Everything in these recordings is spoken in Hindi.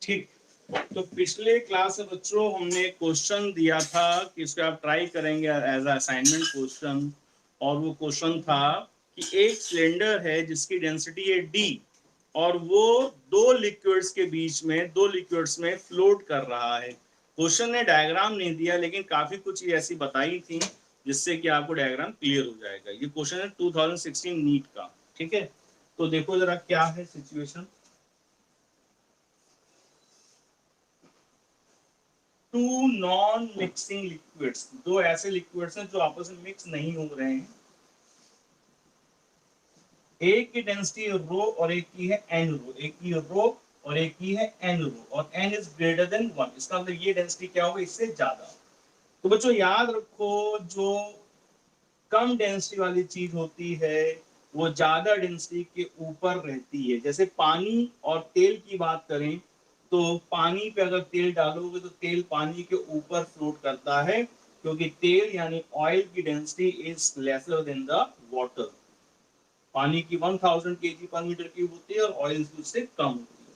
ठीक। तो पिछले क्लास में बच्चों हमने क्वेश्चन दिया था कि इसको आप ट्राई करेंगे एज असाइनमेंट क्वेश्चन, और वो क्वेश्चन था कि एक सिलेंडर है जिसकी डेंसिटी है डी और वो दो लिक्विड्स में फ्लोट कर रहा है। क्वेश्चन ने डायग्राम नहीं दिया, लेकिन काफी कुछ ऐसी बताई थी जिससे कि आपको डायग्राम क्लियर हो जाएगा। ये क्वेश्चन है 2016 नीट का। ठीक है, तो देखो जरा क्या है situation. Two non mixing liquids, दो ऐसे लिक्विड्स हैं जो आपस में मिक्स नहीं हो रहे हैं। एक की डेंसिटी रो और एक की है एन रो, एक की रो और एक की है एन रो, और एन इज ग्रेटर देन 1। इसका मतलब ये डेंसिटी क्या होगा, इससे ज्यादा। तो बच्चों याद रखो, जो कम डेंसिटी वाली चीज होती है वो ज्यादा डेंसिटी के ऊपर रहती है। जैसे पानी और तेल की बात करें तो पानी पे अगर तेल डालोगे तो तेल पानी के ऊपर फ्लोट करता है, क्योंकि तेल यानी ऑयल की density is lesser than the water. पानी की 1000 kg पर मीटर क्यूब होती है और ऑयल की उससे कम होती है।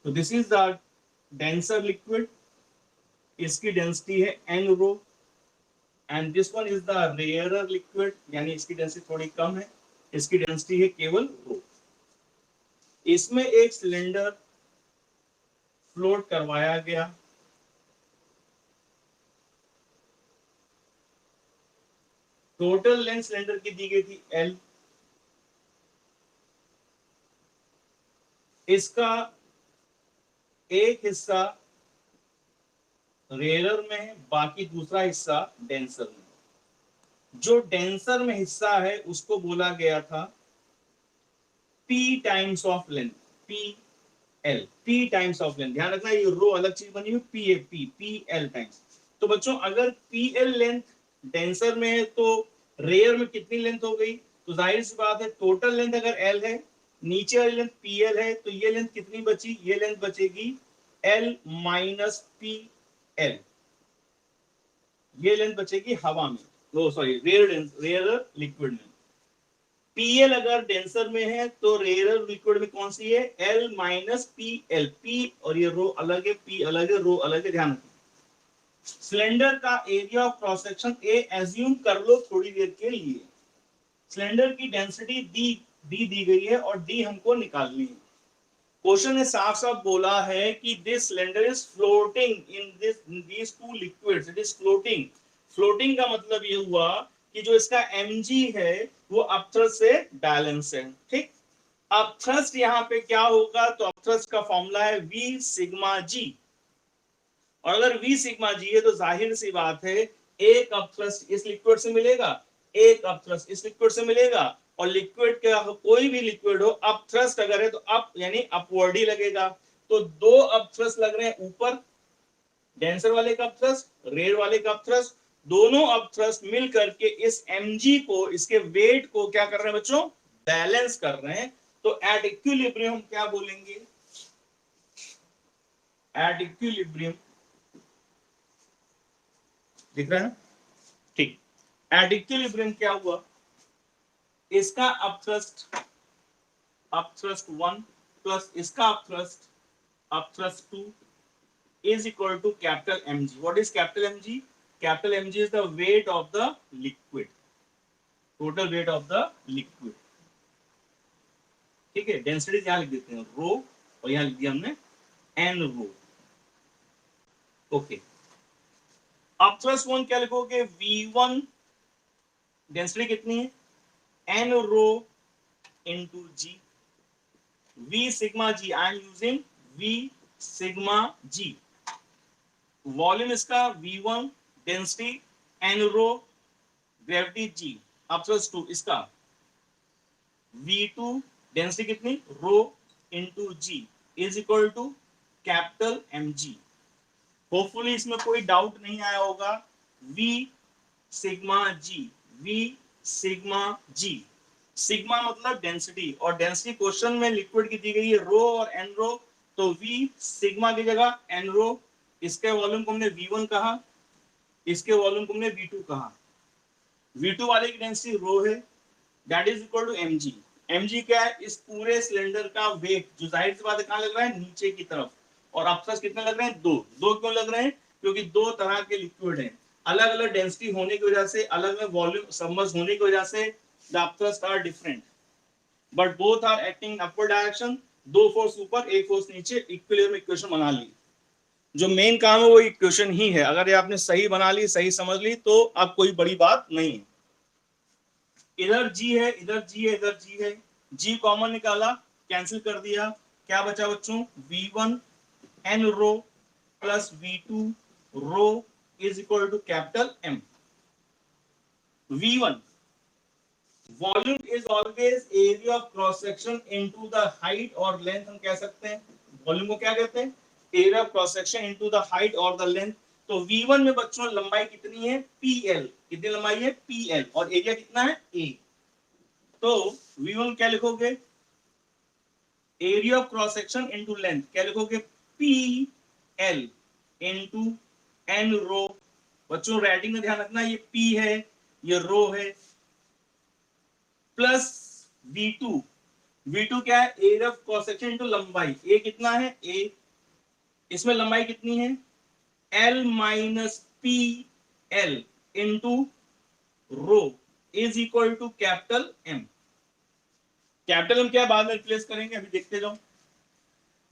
तो this is the denser liquid, इसकी डेंसिटी है N rho, and this one is the rarer liquid, यानी इसकी डेंसिटी थोड़ी कम है, इसकी डेंसिटी है केवल रो। इसमें एक सिलेंडर फ्लोट करवाया गया। टोटल लेंथ सिलेंडर की दी गई थी एल। इसका एक हिस्सा रेयरर में है, बाकी दूसरा हिस्सा डेंसर में। जो डेंसर में हिस्सा है उसको बोला गया था P times of length, P L, P times of length. ध्यान रखना ये रो अलग चीज बनी हुई, P A P L times. तो बच्चों अगर पी एल लेंथ डेंसर में है तो रेयर में कितनी लेंथ हो गई? तो जाहिर सी बात है टोटल लेंथ अगर एल है, नीचे वाली लेंथ पी एल है, तो ये लेंथ कितनी बची? ये लेंथ बचेगी एल माइनस पी एल। ये लेंथ बचेगी हवा में, सॉरी रेयर लिक्विड में। पीएल अगर डेंसर में है तो रेयर लिक्विड में कौन सी है? L minus P L. P और ये रो अलग है, पी अलग है, रो अलग है। ध्यान रखिए। सिलेंडर का area of cross section A assume कर लो थोड़ी देर के लिए। सिलेंडर की डेंसिटी दी गई है और डी हमको निकालनी है। क्वेश्चन ने साफ साफ बोला है कि this cylinder is floating in these two liquids, it is floating. Floating का मतलब ये हुआ कि जो इसका mg है वो अपथ्रस्ट से बैलेंस है। ठीक, अपथ्रस्ट यहाँ पे क्या होगा? तो अपथ्रस्ट का फॉर्मूला है v सिग्मा g, और अगर v सिग्मा g है तो जाहिर सी बात है एक अपथ्रस्ट इस लिक्विड से मिलेगा, एक अपथ्रस्ट इस लिक्विड से मिलेगा, और लिक्विड का कोई भी लिक्विड हो अपथ्रस्ट अगर है तो अप यानी अपवर्ड ही लगेगा। तो दो अपथ्रस्ट लग रहे हैं ऊपर, डेंसर वाले का अपथ्रस्ट, रेयर वाले का अपथ्रस्ट। दोनों अपथ्रस्ट मिल करके इस mg को, इसके वेट को क्या कर रहे हैं बच्चों? बैलेंस कर रहे हैं। तो एट इक्विलिब्रियम हम क्या बोलेंगे? एट इक्विलिब्रियम, दिख रहा है ना? ठीक, एट इक्विलिब्रियम क्या हुआ? इसका अपथ्रस्ट, अपथ्रस्ट 1 प्लस इसका upthrust, upthrust 2 is equal to capital mg. What is capital mg? Capital mg is the weight of the liquid, total weight of the liquid. ठीक है, डेंसिटी यहां लिख देते हैं रो, और यहां लिख दिया हमने एन रो। ओके, अपथ्रस्ट 1 क्या लिखोगे? v1 डेंसिटी कितनी है? N rho into g, v sigma g. I am using v sigma g. Volume इसका v1, density n rho, gravity g, upthrust 2 इसका v2, डेंसिटी कितनी? Rho into g is equal to capital mg। Hopefully इसमें कोई डाउट नहीं आया होगा। v sigma g, v sigma g। Sigma मतलब डेंसिटी, और डेंसिटी क्वेश्चन में लिक्विड की दी गई है रो और एन रो, तो v सिग्मा की जगह एन रो। इसके वॉल्यूम को हमने v1 कहा, इसके वॉल्यूम को हमने v2 कहा। v2 वाले की डेंसिटी रो है, that is equal to mg। mg क्या है? इस पूरे सिलेंडर का वेट, जो जाहिर सी बात है कहां लग रहा है? नीचे की तरफ, और अपसस कितने लग रहे हैं? 2। 2 क्यों लग रहे हैं? क्योंकि दो तरह के लिक्विड हैं, अलग अलग डेंसिटी होने की वजह से, अलग अलग वॉल्यूम सबमर्ज होने की वजह से द अपसस are different, but both are acting upward direction. दो फोर्स ऊपर, एक फोर्स नीचे, इक्विलिब्रियम इक्वेशन बना ली। जो मेन काम है वो इक्वेशन ही है। अगर ये आपने सही बना ली, सही समझ ली, तो अब कोई बड़ी बात नहीं है। इधर जी है, इधर जी है, इधर जी है, जी कॉमन निकाला, कैंसिल कर दिया, क्या बचा बच्चों? V1 n rho plus V2 rho is equal to capital M। V1 volume is always area of cross section into the height और लेंथ। हम कह सकते हैं वॉल्यूम को क्या कहते हैं? Area of cross section into the height और द लेंथ। तो V1 में बच्चों लंबाई कितनी है? PL। कितनी लंबाई है? PL। और एरिया कितना है? A। तो V1 क्या लिखोगे? Area of cross section into length क्या लिखोगे? PL इनटू N रो। बच्चों राइटिंग में ध्यान रखना, ये P है, ये रो है, प्लस V2। V2 क्या है? Area of cross section into लंबाई। A कितना है? A। इसमें लंबाई कितनी है? L minus PL into rho is equal to capital M। Capital M क्या है? बाद में रिप्लेस करेंगे, अभी देखते जाओ।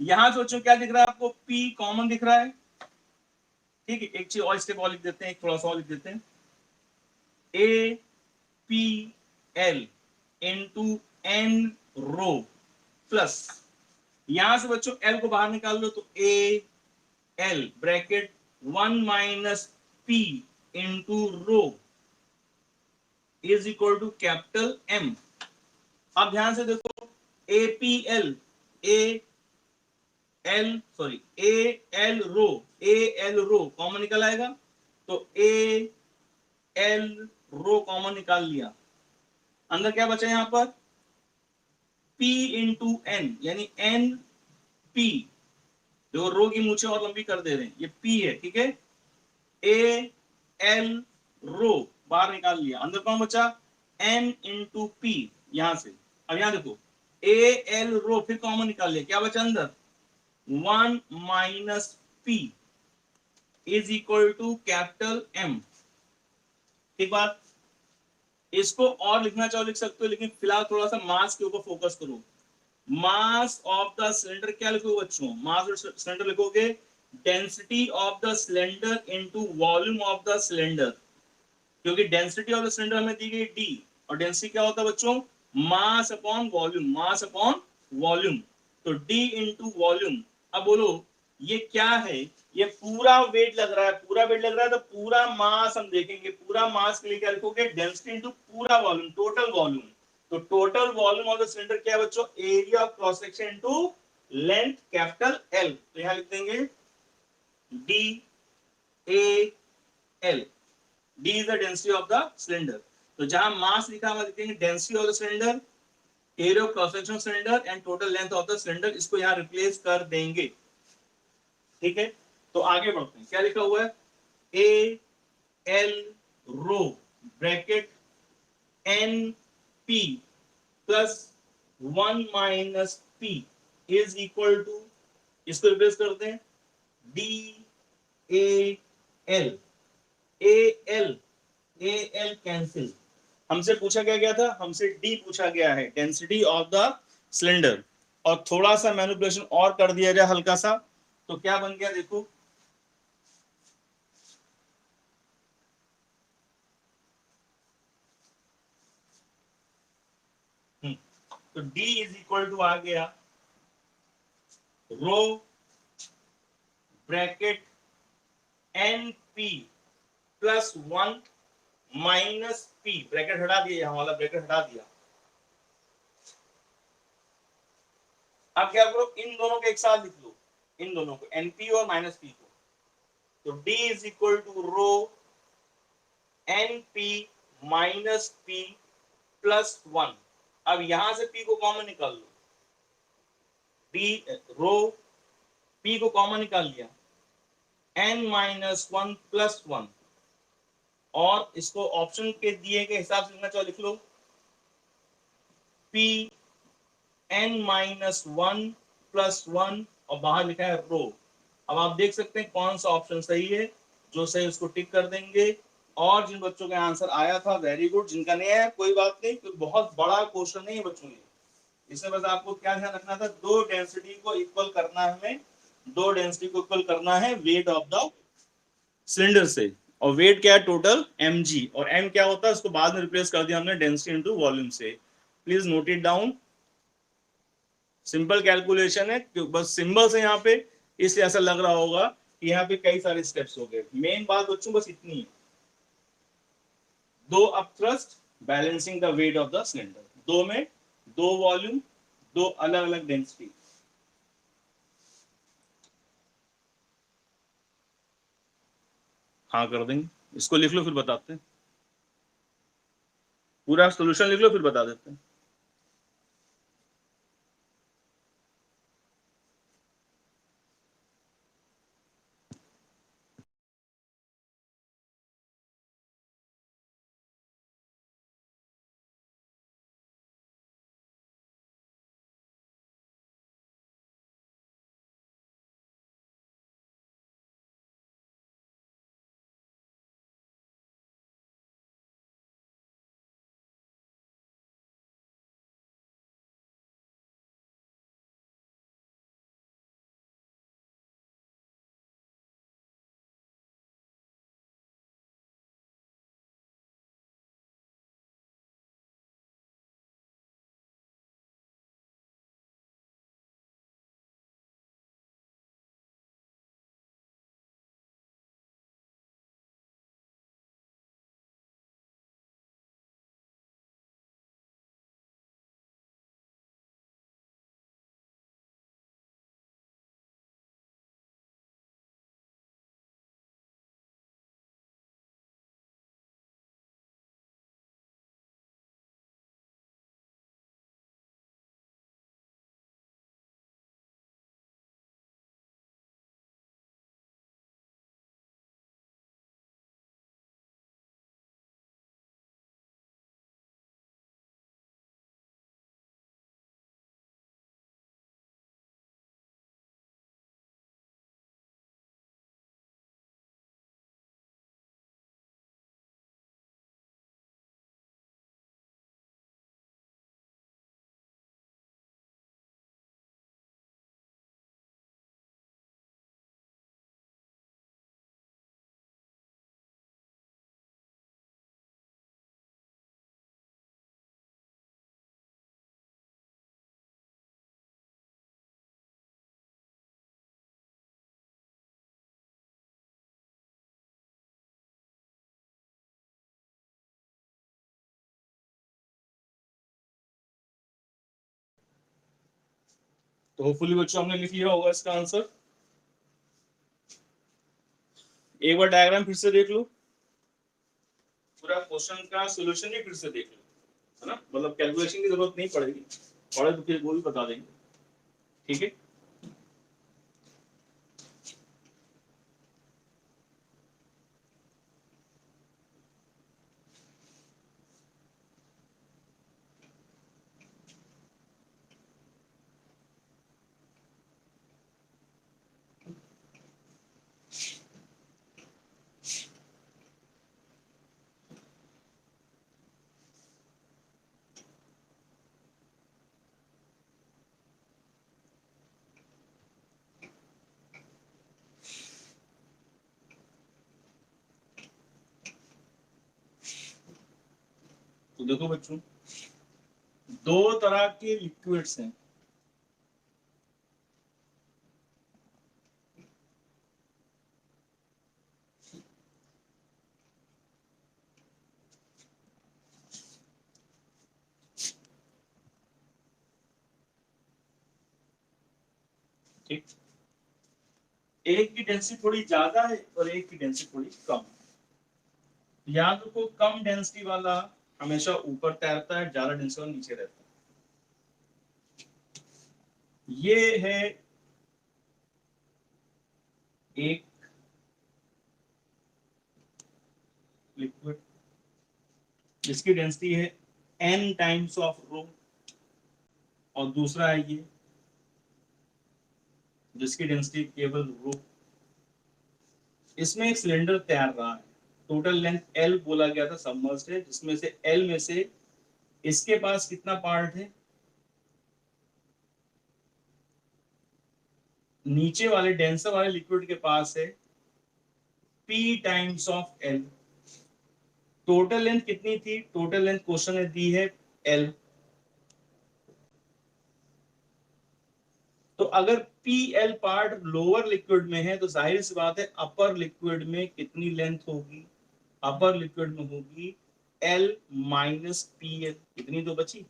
यहां सोचो क्या दिख रहा है आपको? P कॉमन दिख रहा है, ठीक है। एक चीज और स्टेप और लिख देते हैं, एक थोड़ा सा और लिख देते हैं। APL into N rho plus, यहां से बच्चों L को बाहर निकाल लो तो AL bracket 1 minus P into rho is equal to capital M। अब ध्यान से देखो, APL AL रो कॉमन निकल आएगा, तो AL रो कॉमन निकाल लिया। अंदर क्या बचा यहां पर? P इंटू N, यानी NP। जो रो की मूछें और लंबी कर दे रहे हैं, ये P है, ठीक है। AL रो बाहर निकाल लिया, अंदर कौन बचा? N into P। यहां से अब यहां देखो, AL रो फिर कॉमन निकाल लिया, क्या बचा अंदर? 1 minus P is equal to capital M। ठीक बात। इसको और लिखना चाहो लिख सकते हो, लेकिन फिलहाल थोड़ा सा मास के ऊपर फोकस करो। मास ऑफ द सिलेंडर क्या लिखोगे बच्चों? मास ऑफ सिलेंडर लिखोगे density of the cylinder into volume of the cylinder, क्योंकि डेंसिटी ऑफ द सिलेंडर हमें दी गई D, और डेंसिटी क्या होता है बच्चों? मास अपॉन वॉल्यूम, मास अपॉन वॉल्यूम। तो D इंटू वॉल्यूम। अब बोलो ये क्या है? ये पूरा वेट लग रहा है, पूरा वेट लग रहा है, तो पूरा मास हम देखेंगे। पूरा मास के लिए क्या लिखोगे? डेंसिटी इंटू पूरा वॉल्यूम, टोटल वॉल्यूम। तो total volume of the cylinder क्या है बच्चों? Area of cross section into length capital L। तो यहां लिख देंगे DAL। D is the density of the cylinder। तो जहां मास लिखा हुआ लिखेंगे density of the cylinder, area of cross section cylinder and total length of the cylinder. इसको यहां रिप्लेस कर देंगे, ठीक है। तो आगे बढ़ते हैं, क्या लिखा हुआ है? AL rho bracket NP plus 1 minus P is equal to, इसको रिप्लेस करते हैं, DAL। AL cancel. हमसे पूछा क्या गया था? हमसे D पूछा गया है, डेंसिटी ऑफ द सिलेंडर। और थोड़ा सा मैनिपुलेशन और कर दिया जाए हल्का सा, तो क्या बन गया देखो, तो D इज इक्वल टू आ गया rho bracket NP plus 1 minus P, bracket हटा दिया, यहां वाला ब्रैकेट हटा दिया। अब क्या करो, इन दोनों को एक साथ लिख लो, इन दोनों को, NP और माइनस P को। तो D is equal to rho NP minus P plus 1। अब यहां से P को कॉमन निकाल लो, D रो P को कॉमन निकाल लिया, N माइनस 1 प्लस 1। और इसको ऑप्शन के दिए गए हिसाब से लिखना चाहो लिख लो, P N माइनस 1 प्लस 1, और बाहर लिखा है रो। अब आप देख सकते हैं कौन सा ऑप्शन सही है, जो सही उसको टिक कर देंगे। और जिन बच्चों का आंसर आया था वेरी गुड, जिनका नहीं आया कोई बात नहीं, क्योंकि बहुत बड़ा क्वेश्चन नहीं है बच्चों ये। इसमें बस आपको क्या ध्यान रखना था, दो डेंसिटी को इक्वल करना है हमें, दो डेंसिटी को इक्वल करना है वेट ऑफ द सिलेंडर से। और वेट क्या है टोटल mg, और m क्या होता है उसको बाद में रिप्लेस कर दिया हमने डेंसिटी इनटू वॉल्यूम से। Please note it down, simple calculation है, बस सिंबल्स है यहाँ पे इसलिए ऐसा लग रहा होगा कि यहाँ पे कई सारे स्टेप्स हो गए। मेन बात बच्चों बस इतनी है, दो up thrust balancing the weight of the cylinder, दो में दो वॉल्यूम, दो अलग अलग डेंसिटी। हाँ कर देंगे, इसको लिख लो फिर बताते हैं, पूरा सोल्यूशन लिख लो फिर बता देते हैं। तो होपफुली बच्चों हमने लिख लिया होगा इसका आंसर। एक बार डायग्राम फिर से देख लो, पूरा क्वेश्चन का सॉल्यूशन भी फिर से देख लो, है ना, मतलब कैलकुलेशन की जरूरत नहीं पड़ेगी, पढ़े तो फिर वो भी बता देंगे, ठीक है। तो देखो बच्चों, दो तरह के लिक्विड्स हैं, ठीक, एक की डेंसिटी थोड़ी ज्यादा है और एक की डेंसिटी थोड़ी कम है। याद रखो कम डेंसिटी वाला हमेशा ऊपर तैरता है, ज्यादा डेंसिटी वाला नीचे रहता है। ये है एक लिक्विड जिसकी डेंसिटी है n टाइम्स ऑफ रो, और दूसरा है ये जिसकी डेंसिटी केवल रो। इसमें एक सिलेंडर तैयार रहा है, टोटल लेंथ L बोला गया था, सबमर्ज्ड है, जिसमें से L में से इसके पास कितना पार्ट है, नीचे वाले डेंसर वाले लिक्विड के पास है P times of L। Total length कितनी थी, टोटल लेंथ क्वेश्चन ने दी है L। तो अगर PL पार्ट लोअर लिक्विड में है तो जाहिर सी बात है अपर लिक्विड में कितनी लेंथ होगी, अपर लिक्विड में होगी L माइनस PL, कितनी तो बची।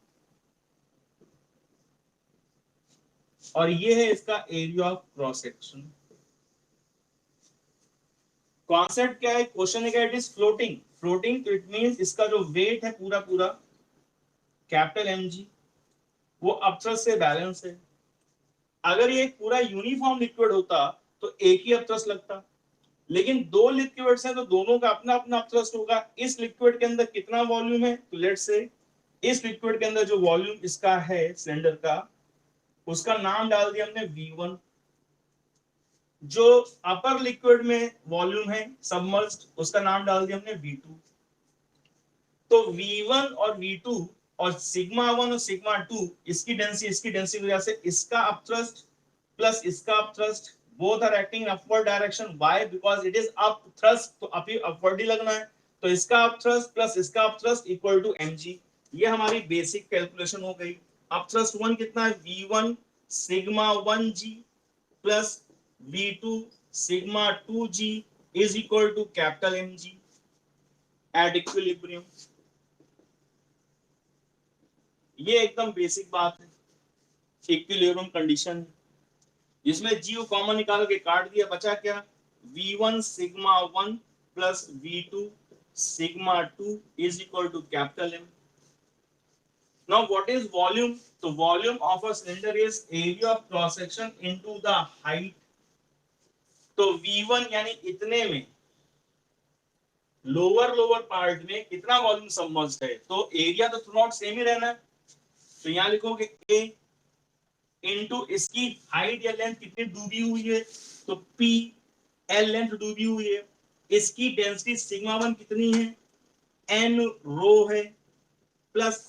और ये है इसका area of cross section. Concept क्या है, क्वेश्चन है इट इज फ्लोटिंग, फ्लोटिंग तो इट मींस इसका जो वेट है पूरा पूरा कैपिटल mg वो अपथ्रस्ट से बैलेंस है। अगर ये एक पूरा यूनिफॉर्म लिक्विड होता तो एक ही अपथ्रस्ट लगता, लेकिन दो लिक्विड्स हैं तो दोनों का अपना अपना अपथ्रस्ट होगा। इस लिक्विड के अंदर कितना वॉल्यूम है, तो लेट्स से इस लिक्विड के अंदर जो वॉल्यूम इसका है सिलेंडर का, उसका नाम डाल दिया हमने V1। जो अपर लिक्विड में वॉल्यूम है सबमर्ज्ड, उसका नाम डाल दिया हमने V2। तो V1 और V2 और सिग्मा 1 और सिग्मा 2 इसकी डेंसिटी की वजह से इसका अपथ्रस्ट प्लस इसका upthrust both are acting in upward direction. Why, because it is up thrust, तो अपवर्ड ही लगना है। तो इसका अपथ्रस्ट प्लस इसका अपथ्रस्ट इक्वल टू mg। ये हमारी बेसिक कैलकुलेशन हो गई। अपथ्रस्ट 1 कितना है, V1 sigma 1g plus V2 sigma 2g is equal to capital mg at equilibrium. ये एकदम बेसिक बात है, इक्विलिब्रियम कंडीशन, जिसमें जी को कॉमन निकाल के काट दिया, बचा क्या, V1 sigma 1 plus V2 sigma 2 is equal to capital M। Now what is volume, तो volume of a cylinder is area of cross section into the height. तो V1 यानी इतने में लोअर लोअर पार्ट में कितना वॉल्यूम सबमर्ज्ड है, तो एरिया तो थ्रू आउट सेम ही रहना है। तो यहां लिखोगे A इनटू इसकी हाइट या लेंथ कितनी डूबी हुई है, तो P L लेंथ डूबी हुई है। इसकी डेंसिटी सिग्मा 1 कितनी है, N रो है, प्लस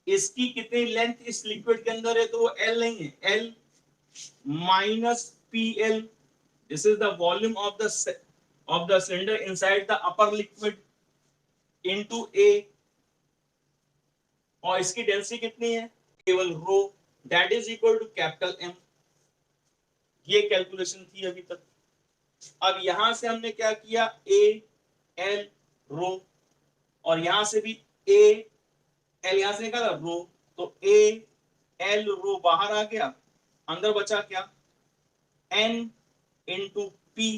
इसकी कितनी लेंथ इस लिक्विड के अंदर है, तो वो L नहीं है, L minus PL। This is the volume of the cylinder inside the upper liquid into A। और इसकी डेंसिटी कितनी है, केवल rho, that is equal to capital M। ये कैलकुलेशन थी अभी तक। अब यहां से हमने क्या किया, A L रो, और यहां से भी A L यहां से निकाला रो, तो A L रो बाहर आ गया, अंदर बचा क्या, N इंटू P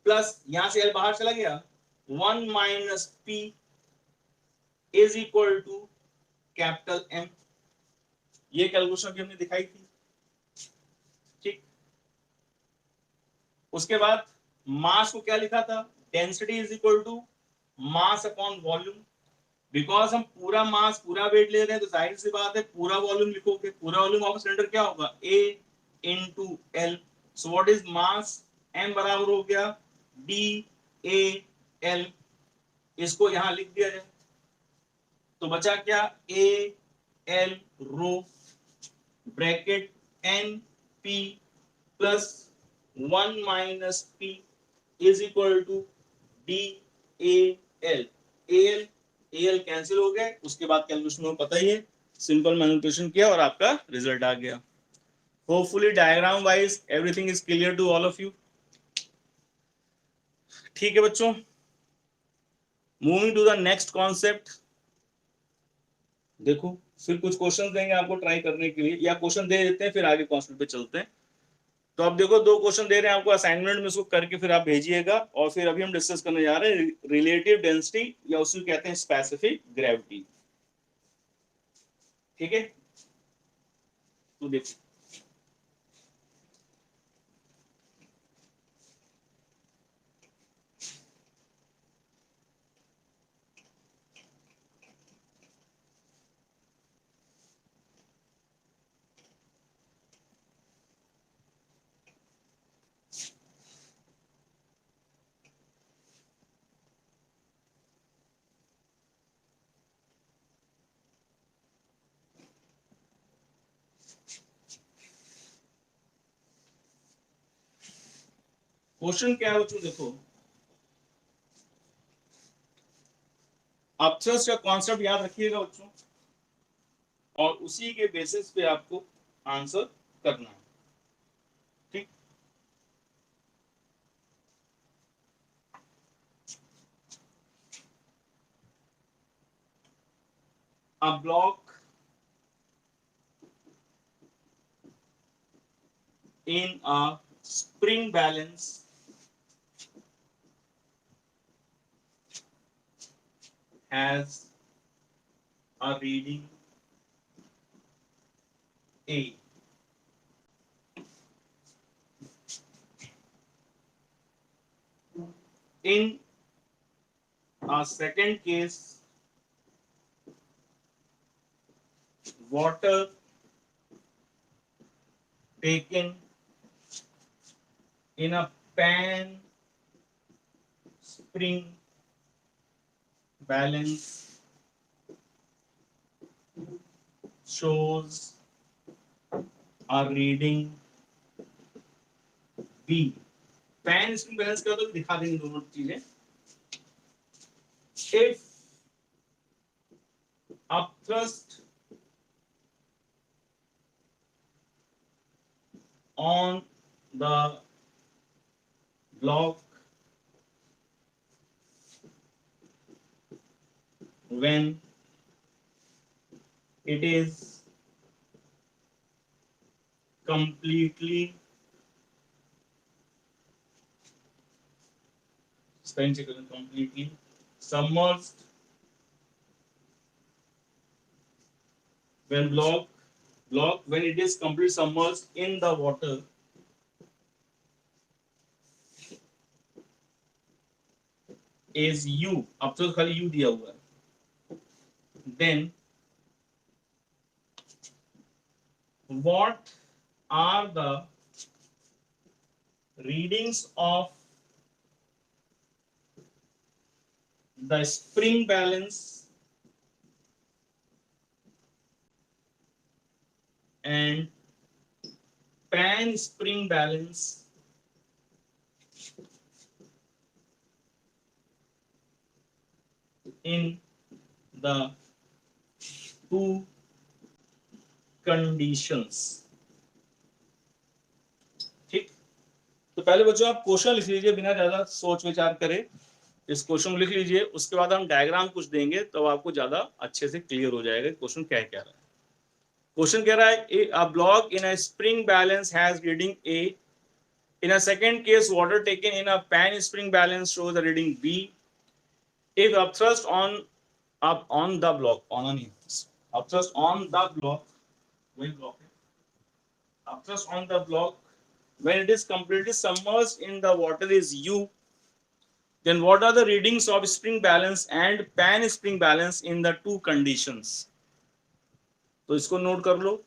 प्लस यहां से L बाहर चला गया, 1 minus P is equal to capital M। ये कैलकुलेशन भी हमने दिखाई थी, ठीक। उसके बाद मास को क्या लिखा था, density is equal to mass upon volume. Because हम पूरा मास पूरा वेट ले रहे हैं तो जाहिर सी बात है पूरा वॉल्यूम लिखोगे, पूरा वॉल्यूम ऑफ सिलेंडर क्या होगा, A into L। So what is mass, M बराबर हो गया DAL। इसको यहां लिख दिया जाए तो बचा क्या, AL rho bracket NP plus 1 minus P is equal to DAL। AL AL cancel हो गए, उसके बाद कैलकुलेशन में पता ही है, सिंपल मैनिपुलेशन किया और आपका रिजल्ट आ गया। Hopefully diagram wise everything is clear to all of you. ठीक है बच्चों, moving to the next concept. देखो फिर कुछ क्वेश्चन देंगे आपको ट्राई करने के लिए, या क्वेश्चन दे देते हैं फिर आगे कॉन्सेप्ट पे चलते हैं। तो आप देखो दो क्वेश्चन दे रहे हैं आपको असाइनमेंट में, उसको करके फिर आप भेजिएगा। और फिर अभी हम डिस्कस करने जा रहे हैं रिलेटिव डेंसिटी, या उसको कहते हैं स्पेसिफिक ग्रेविटी। ठीक है, तो देखो क्वेश्चन क्या है बच्चों, देखो अपथ्रस्ट का कॉन्सेप्ट याद रखिएगा बच्चों, और उसी के बेसिस पे आपको आंसर करना है, ठीक। A block in a spring balance has a reading A. In a second case, water taken in a pan spring balance shows a reading B. Pan spring balance क्या होता है दिखा देंगे दोनों चीजें। If upthrust on the block when it is completely completely submerged, when block when it is completely submerged in the water, is U, अब तो खाली U दिया हुआ है, then what are the readings of the spring balance and pan spring balance in the two conditions, ठीक। तो पहले बच्चों आप क्वेश्चन लिख लीजिए बिना ज्यादा सोच विचार करे, इस क्वेश्चन को लिख लीजिए, उसके बाद हम डायग्राम कुछ देंगे तो आपको ज्यादा अच्छे से क्लियर हो जाएगा क्वेश्चन क्या कह रहा है। क्वेश्चन कह रहा है a block in a spring balance has reading A. In a second case, water taken in a pan spring balance shows the reading B. If upthrust on the block upthrust on the block when block upthrust on the block when it is completely submerged in the water is U, then what are the readings of spring balance and pan spring balance in the two conditions? तो इसको नोट कर लो।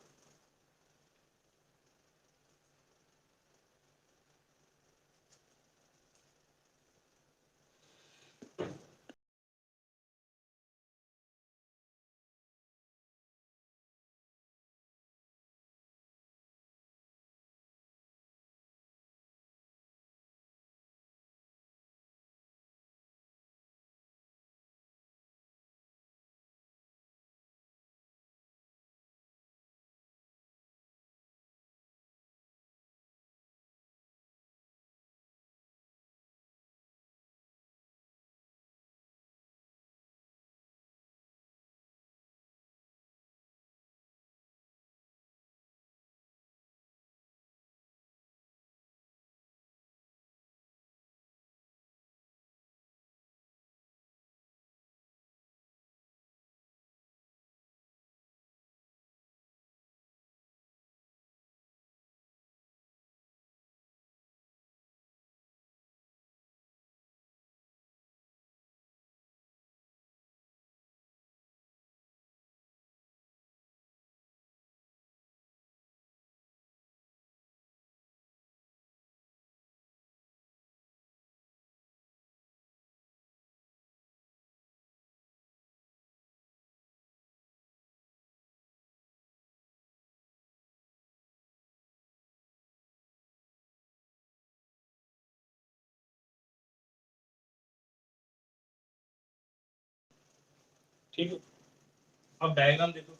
ठीक है, अब डायग्राम देखो।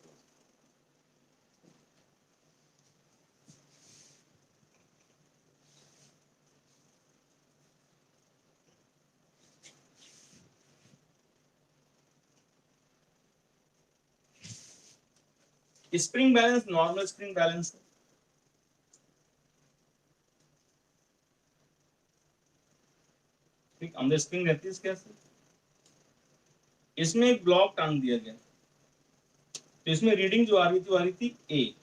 Spring balance normal spring balance है, ठीक, अंदर स्प्रिंग रहती है कैसे, इसमें एक ब्लॉक टांग दिया गया, तो इसमें रीडिंग जो आ रही थी वो आ रही थी ए,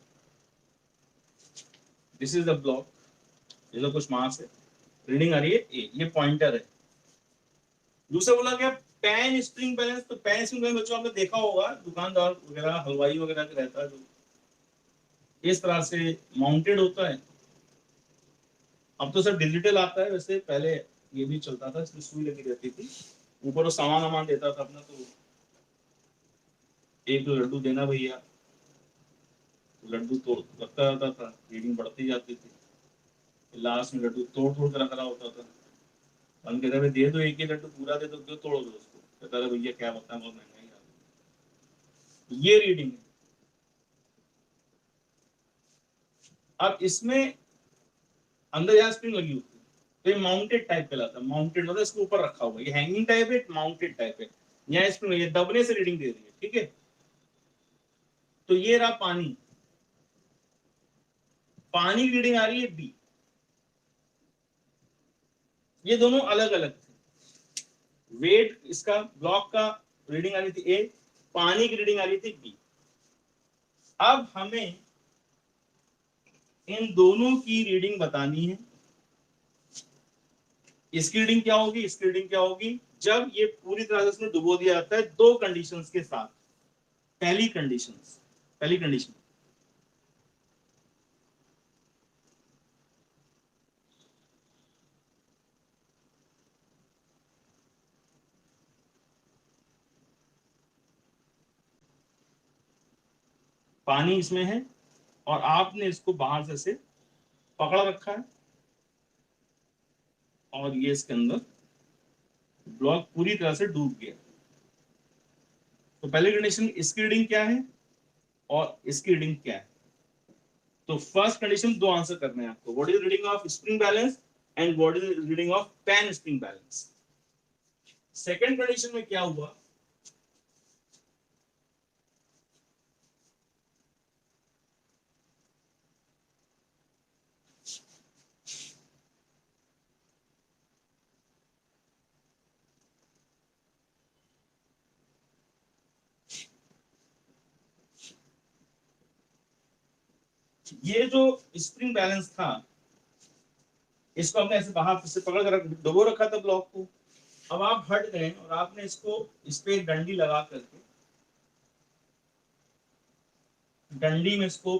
दिस इज द ब्लॉक, ये तो कुछ मास है, रीडिंग आ रही है ए, ये पॉइंटर है। दूसरा बोला गया पैन स्प्रिंग बैलेंस, तो पैन स्प्रिंग बैलेंस बच्चों आपने देखा होगा दुकानदार वगैरह हलवाई वगैरह का रहता है, जो इस तरह से माउंटेड होता है। अब तो सब डिजिटल आता है, वैसे पहले ये भी चलता था, इसमें सुई लगी रहती थी, ऊपर वो सामान वामान देता था अपना, तो एक लड्डू देना भैया, लड्डू तोड़ रखता रहता था, रीडिंग बढ़ती जाती थी, लास्ट में लड्डू तोड़ तोड़ कर रख रहा होता था। हम कहते भाई दे दो एक ही लड्डू, पूरा दे दो, क्यों तोड़ोगे उसको, कहता था भैया क्या बताएं बहुत महंगा ही आ रहा है। ये रीडिंग है। अब इसमें अंदर यहाँ स्प्रिंग लगी होती है, तो ये माउंटेड टाइप कहलाता है, माउंटेड मतलब इसके ऊपर रखा हुआ है, ये हैंगिंग टाइप है, माउंटेड टाइप है, यहाँ स्प्रिंग ये दबने से रीडिंग दे रही है, ठीक है। तो ये रहा पानी, पानी की रीडिंग आ रही है बी, ये दोनों अलग अलग थे, वेट इसका ब्लॉक का रीडिंग आ रही थी ए, पानी की रीडिंग आ रही थी बी। अब हमें इन दोनों की रीडिंग बतानी है। इसकी रीडिंग क्या होगी, इसकी रीडिंग क्या होगी, जब ये पूरी तरह से इसमें डुबो दिया जाता है दो कंडीशंस के साथ। पहली कंडीशन, पहली कंडीशन, पानी इसमें है और आपने इसको बाहर से पकड़ रखा है, और ये इसके अंदर ब्लॉक पूरी तरह से डूब गया। तो पहली कंडीशन, इसकी रीडिंग क्या है और इसकी रीडिंग क्या है। तो फर्स्ट कंडीशन दो आंसर करने हैं आपको, what is reading of spring balance and what is reading of pan spring balance. Second condition में क्या हुआ, ये जो स्प्रिंग बैलेंस था, इसको हमने ऐसे बाहर से पकड़ कर डुबो रखा था ब्लॉक को। अब आप हट गए और आपने इसको इस पे डंडी लगा करके, डंडी में इसको,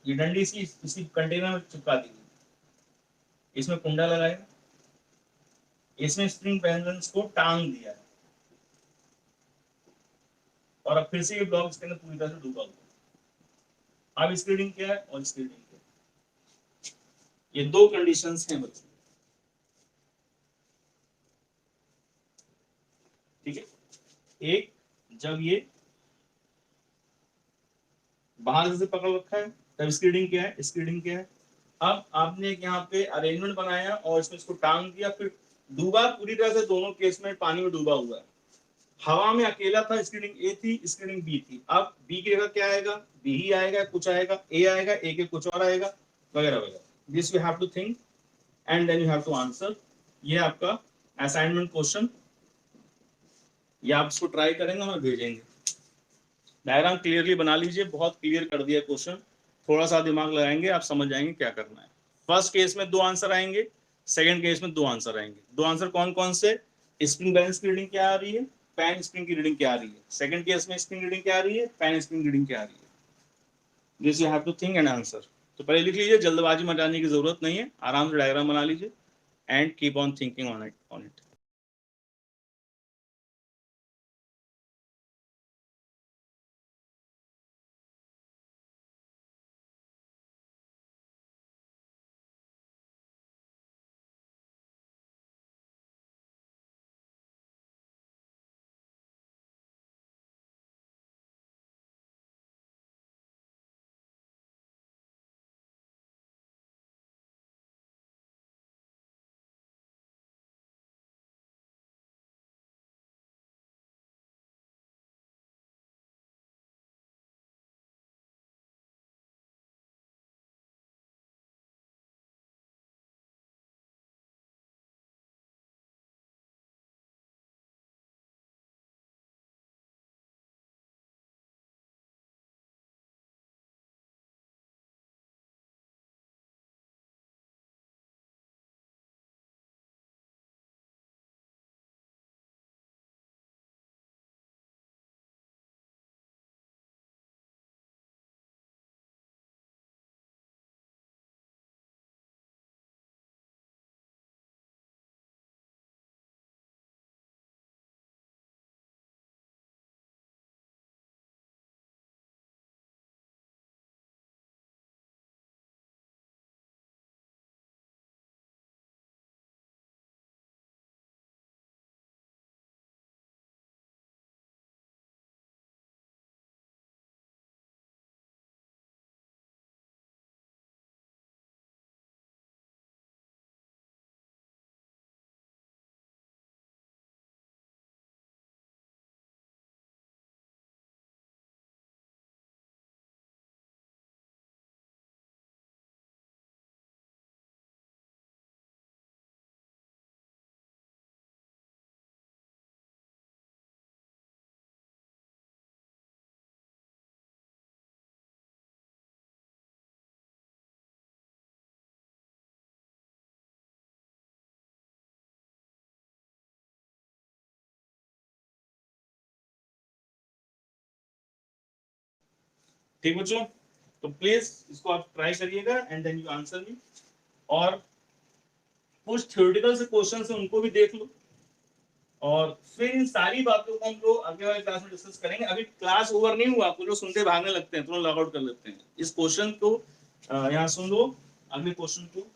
ये डंडी इसी कंटेनर में चिपका दी, इसमें कुंडा लगाया, इसमें स्प्रिंग बैलेंस को टांग दिया, और अब फिर से ये ब्लॉक इसके अंदर पूरी तरह से डूबा हुआ। अब इसकी रीडिंग क्या है और इसकी रीडिंग क्या है, ये दो कंडीशंस हैं बच्चों, ठीक है। एक, जब ये बाहर से पकड़ रखा है तब इसकी रीडिंग क्या है, इसकी रीडिंग क्या है। अब आपने एक यहाँ पे अरेंजमेंट बनाया और इसमें इसको टांग दिया, फिर डूबा पूरी तरह से, दोनों केस में पानी में डूबा हुआ है, हवा में अकेला था, इसकी रीडिंग ए थी, इसकी रीडिंग बी थी। अब बी की जगह क्या आएगा, बी ही आएगा, कुछ आएगा ए आएगा, ए के कुछ और आएगा, वगैरह वगैरह। This you have to think and then you have to answer. ये आपका असाइनमेंट क्वेश्चन, ये आप इसको ट्राई करेंगे और भेजेंगे। डायग्राम क्लियरली बना लीजिए, बहुत क्लियर कर दिया क्वेश्चन, थोड़ा सा दिमाग लगाएंगे आप समझ जाएंगे क्या करना है। फर्स्ट केस में दो आंसर आएंगे, सेकंड केस में दो आंसर आएंगे। दो आंसर कौन कौन से, स्प्रिंग बैलेंस की रीडिंग क्या आ रही है, पैन स्प्रिंग की रीडिंग क्या आ रही है, सेकंड केस में स्प्रिंग रीडिंग क्या आ रही है, पैन स्प्रिंग रीडिंग क्या आ रही है। This you have to think and answer. तो पहले लिख लीजिए, जल्दबाजी मचाने की जरूरत नहीं है, आराम से डायग्राम बना लीजिए and keep on thinking on it. ठीक बच्चों, तो प्लीज इसको आप ट्राई करिएगा and then you answer me. और कुछ थ्योरेटिकल से क्वेश्चन है उनको भी देख लो, और फिर इन सारी बातों को हम लोग अगले वाले क्लास में डिस्कस करेंगे। अभी क्लास ओवर नहीं हुआ, कुछ लोग सुनते भागने लगते हैं, तुरंत लॉग आउट कर लेते हैं। इस क्वेश्चन को यहाँ सुन लो, अगले क्वेश्चन को।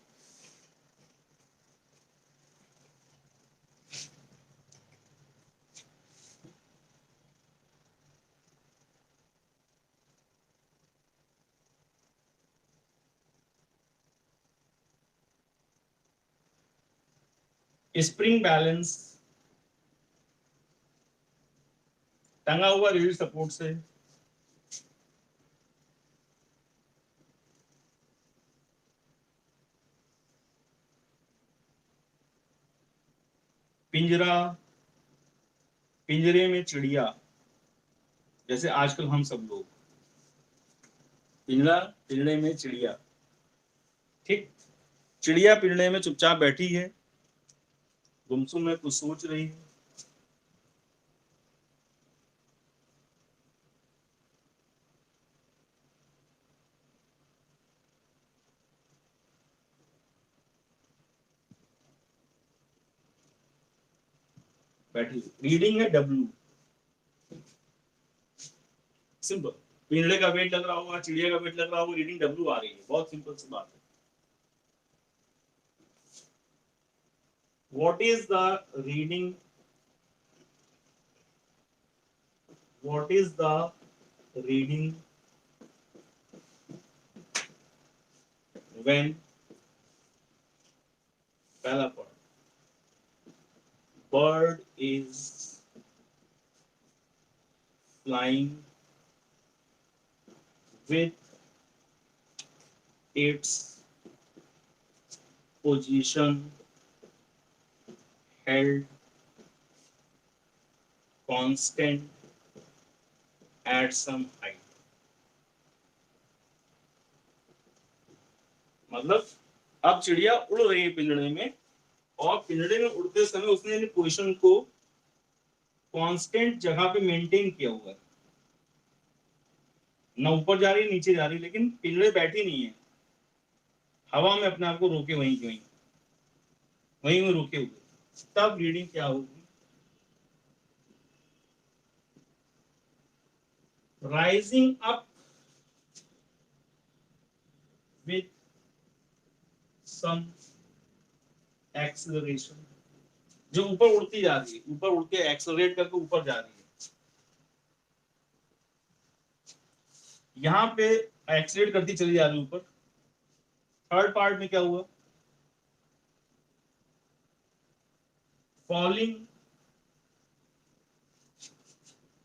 स्प्रिंग बैलेंस टंगा हुआ रीढ़ सपोर्ट से पिंजरा, पिंजरे में चिड़िया, जैसे आजकल हम सब लोग, पिंजरा, पिंजरे में चिड़िया। ठीक, चिड़िया पिंजरे में चुपचाप बैठी है, गुमसुम में कुछ सोच रही है। बैठी, रीडिंग है डब्ल्यू। सिंपल, पिंजरे का वेट लग रहा होगा, चिड़िया का वेट लग रहा होगा, रीडिंग डब्ल्यू आ रही है। बहुत सिंपल सी बात है। What is the reading, what is the reading when, पहला point, bird is flying with its position held constant at some height। मतलब अब चिड़िया उड़ रही है पिंजड़े में, और पिंजड़े में उड़ते समय उसने अपनी पोजीशन को कांस्टेंट जगह पे मेंटेन किया हुआ है, ना ऊपर जा रही है नीचे जा रही है, लेकिन पिंजड़े बैठी नहीं है, हवा में अपने आप को रोके वहीं की वहीं, वहीं में रुके हुए। तब रीडिंग क्या होगी, rising up with some acceleration, जो ऊपर उड़ती जा रही है, ऊपर उड़ के एक्सेलरेट करके ऊपर जा रही है। यहां पे एक्सेलरेट करती चली जा रही है ऊपर। थर्ड पार्ट में क्या हुआ, falling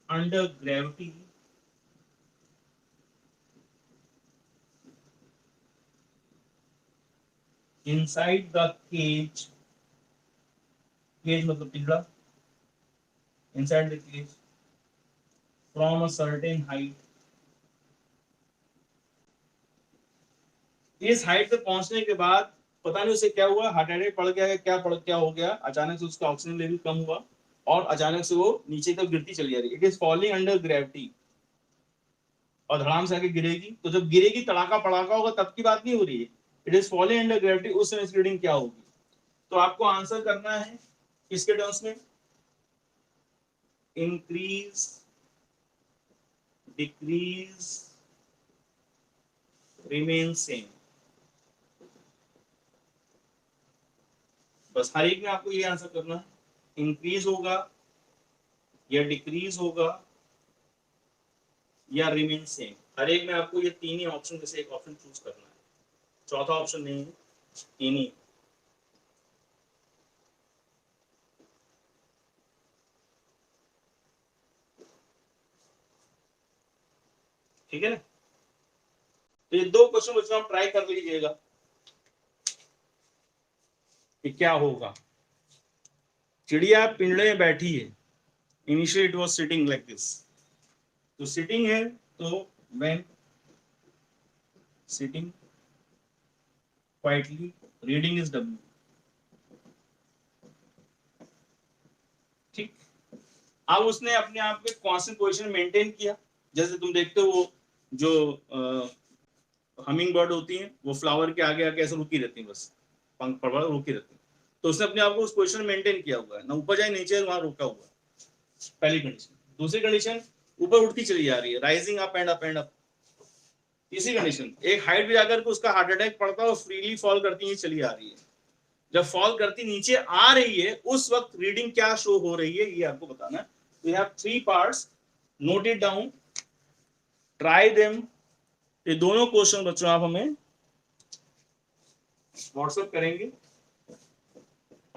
under gravity inside the cage, cage मतलब पिंजरा, inside the cage from a certain height, इस हाइट पे पहुंचने के बाद पता नहीं उसे क्या हुआ, हार्ट अटैक पड़ गया, क्या हो गया, अचानक से उसका ऑक्सीजन लेवल कम हुआ और अचानक से वो नीचे तक गिरती चली जा रही है। It is falling under gravity, और धड़ाम से आके गिरेगी, तो जब गिरेगी तड़ाका पड़ाका होगा, तब की बात नहीं हो रही है। It is falling under gravity, उस समय रीडिंग क्या होगी। तो आपको आंसर करना है किसके टर्म्स में, इंक्रीज, डिक्रीज, रिमेन सेम। बस हर एक में आपको ये आंसर करना है, इंक्रीज होगा या डिक्रीज होगा या रिमेन सेम। हर एक में आपको ये तीन ही ऑप्शन में से एक ऑप्शन चूज करना है, चौथा ऑप्शन नहीं है, तीन ही। ठीक है ना, तो ये दो क्वेश्चन बच्चों आप ट्राई कर लीजिएगा कि क्या होगा। चिड़िया पिंजड़े में बैठी है, initially it was sitting like this, तो सिटिंग है, तो when sitting quietly, reading is W. ठीक, अब उसने अपने आप में कांस्टेंट पोजीशन मेंटेन किया, जैसे तुम देखते हो वो जो हमिंग बर्ड होती हैं वो फ्लावर के आगे आके ऐसे रुकी रहती हैं, बस पंख पड़वा रुकी रहती हैं। तो उसने अपने आप को उस पोजीशन में मेंटेन किया हुआ है, ना ऊपर जाए नीचे, वहां रुका हुआ है, पहली कंडीशन। दूसरी कंडीशन, ऊपर उठती चली जा रही है, rising up and up and up. तीसरी कंडीशन, एक हाइट भी जाकर के उसका हार्ट अटैक पड़ता है और फ्रीली फॉल करती ही चली आ रही है। जब फॉल करती नीचे आ रही है उस वक्त रीडिंग क्या शो हो रही है ये आपको बताना है। We have 3 parts, note it down, try them. ये दोनों क्वेश्चन बच्चों आप हमें व्हाट्सएप करेंगे।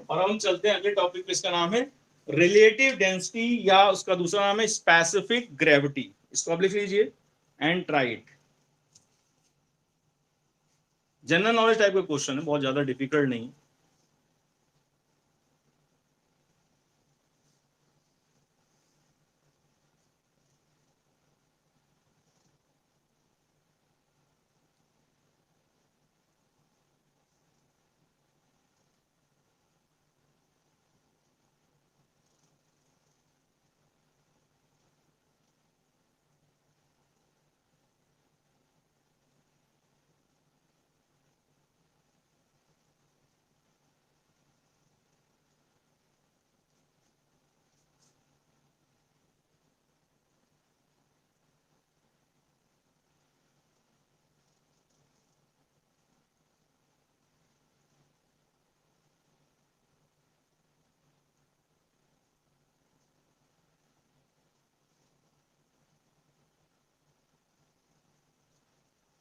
और हम चलते हैं अगले टॉपिक पे, इसका नाम है रिलेटिव डेंसिटी, या उसका दूसरा नाम है स्पेसिफिक ग्रेविटी। इसको आप लिख लीजिए and try it. General knowledge type का क्वेश्चन है, बहुत ज्यादा डिफिकल्ट नहीं।